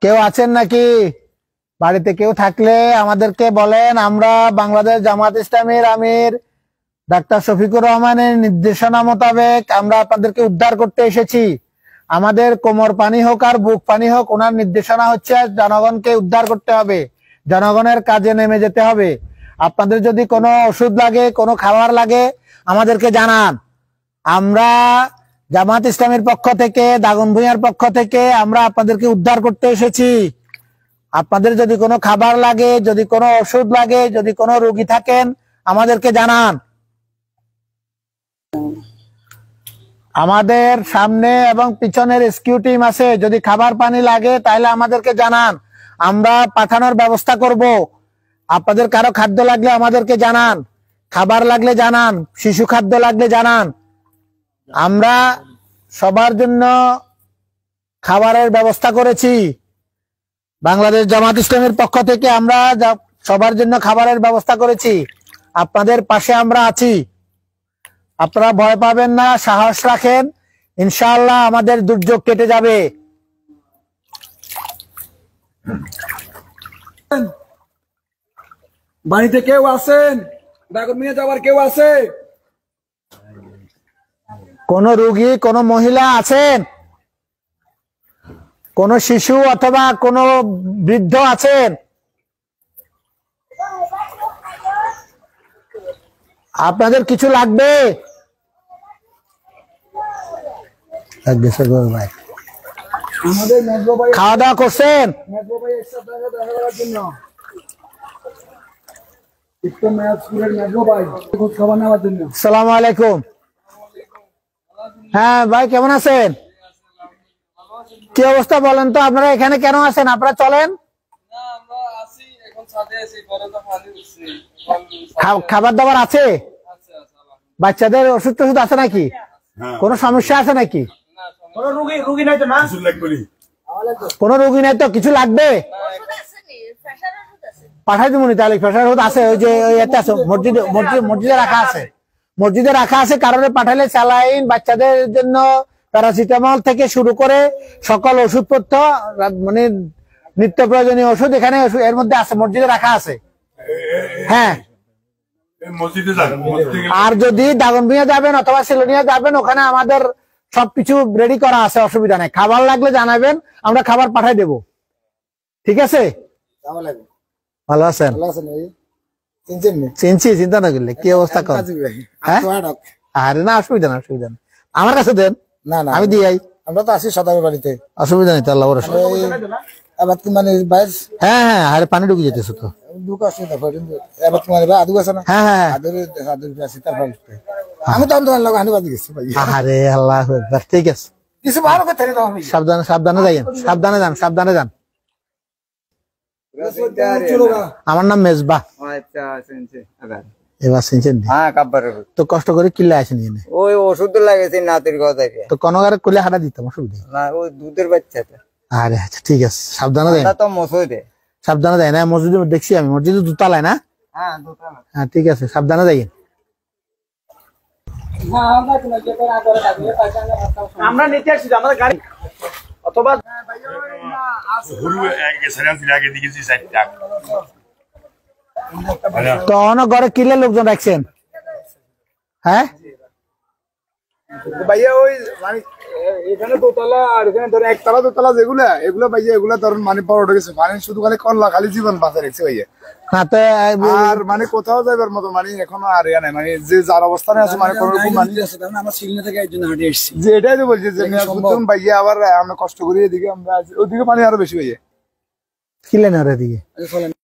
কেউ আছেন নাকি? বাড়িতে কেউ থাকলে আমাদেরকে বলেন। আমরা বাংলাদেশ জামাত ইসলামীর আমির ডাক্তার শফিকুর রহমানের নির্দেশনা মোতাবেক আমরা আপনাদেরকে উদ্ধার করতে এসেছি। আমাদের কোমর পানি হোক আর বুক পানি হোক, ওনার নির্দেশনা হচ্ছে জনগণকে উদ্ধার করতে হবে, জনগণের কাজে নেমে যেতে হবে। আপনাদের যদি কোনো ওষুধ লাগে, কোনো খাবার লাগে, আমাদেরকে জানান। আমরা জামাত ইসলামের পক্ষ থেকে, দাগন ভূঁইয়ার পক্ষ থেকে আমরা আপনাদেরকে উদ্ধার করতে এসেছি। আপনাদের যদি কোনো খাবার লাগে, যদি কোনো ওষুধ লাগে, যদি কোনো রোগী থাকেন, আমাদেরকে জানান। আমাদের সামনে এবং পিছনের রেস্কিউ টিম আছে। যদি খাবার পানি লাগে তাহলে আমাদেরকে জানান, আমরা পাঠানোর ব্যবস্থা করব। আপনাদের কারো খাদ্য লাগলে আমাদেরকে জানান, খাবার লাগলে জানান, শিশু খাদ্য লাগলে জানান। আমরা সবার জন্য খাবারের ব্যবস্থা করেছি। বাংলাদেশ জামাত ইসলামের পক্ষ থেকে আমরা সবার জন্য খাবারের ব্যবস্থা করেছি। আপনাদের পাশে আমরা আছি। আপনারা ভয় পাবেন না, সাহস রাখেন, ইনশাআল্লাহ আমাদের দুর্যোগ কেটে যাবে। বাড়িতে কেউ আছেন? দাগন ভূঁইয়া যাওয়ার কেউ আছে? কোন রোগী, কোন মহিলা আছেন? কোন শিশু অথবা কোন বৃদ্ধ আছেন? আপনাদের কিছু লাগবে? খাওয়া দাওয়া করছেন? আসসালামু আলাইকুম। হ্যাঁ ভাই, কেমন আছেন? কি অবস্থা বলেন তো, আপনারা এখানে কেন আছেন? আপনারা চলেন। খাবার দাবার আছে? বাচ্চাদের ওষুধ টষুধ আছে নাকি? কোন সমস্যা আছে নাকি? কোন রোগী নাই তো? কিছু লাগবে? পাঠাই দিব। তাহলে প্রেশার ওষুধ আছে, ওই যে এতে আছে, মসজিদে রাখা আছে। মসজিদে রাখা আছে, কারণে পাঠালে স্যালাইন, বাচ্চাদের জন্য প্যারাসিটামল থেকে শুরু করে সকল ওষুধপত্র, মানে নিত্য প্রয়োজনীয় ওষুধ এখানে এর মধ্যে আছে, মসজিদে রাখা আছে। হ্যাঁ, আর যদি দাগন ভূঁইয়া যাবেন অথবা সিলোনিয়া যাবেন, ওখানে আমাদের সবকিছু রেডি করা আছে, অসুবিধা নেই। খাবার লাগলে জানাবেন, আমরা খাবার পাঠাই দেব। ঠিক আছে? ভালো আছেন? চিনছি, চিন্তা না করলে। কি অবস্থা কর? আরে না, অসুবিধা না, অসুবিধা নেই। আমার কাছে দেন, না না আমি দিই। আমরা তো আছি সদাগর বাড়িতে, অসুবিধা নেই। আল্লাহ মানে হ্যাঁ হ্যাঁ, আরে পানি ঢুকে যেতেছে তো। হ্যাঁ হ্যাঁ, আমি তো আরে আল্লাহ, ঠিক আছে। সাবধানে সাবধানে যাইয়েন, সাবধানে যান, সাবধানে যান। আমার নাম মেজবা। এবার শুনছেন তো, কষ্ট করে কিল্লে আসেন। ওই ওষুধ লাগেছে নাতির কথায় তো কনগারে করলে হাঁটা দিতাম, অসুবিধা না। ওই দুধের বাচ্চা। আরে আচ্ছা, ঠিক আছে, সাবধানে যাই। তো মসজিদে সাবধানে যাই না, মসজিদে দেখছি আমি, মসজিদে দুতলায় না? হ্যাঁ ঠিক আছে, সাবধানে যাই। আমরা নিতে আসছি আমাদের গাড়ি, অথবা তখন ঘরে কিলে লোকজন রাখছেন? হ্যাঁ ভাইয়া, ওই মানে এখানে দোতলা আর এখানে ধরেন একতলা দোতলা যেগুলা, এগুলো ভাইয়া এগুলা ধরেন মানে বড় উঠে গেছে, মানে শুধু খালি করলা, খালি জীবন বাঁচা রেখেছে ভাইয়া। আর মানে কোথাও যাইবার মতো মানে এখনো আর ইয়া নাই, মানে যে যার অবস্থানে আছে, মানে কোন রকম মানে আমার সিগনা থেকে একজন হাঁটে এসেছি, যে এটাই তো বলছি যে ভাইয়া আবার আমরা কষ্ট করি, এদিকে আমরা ওদিকে মানে আরো বেশি ভাইয়া কিলেন আর এদিকে।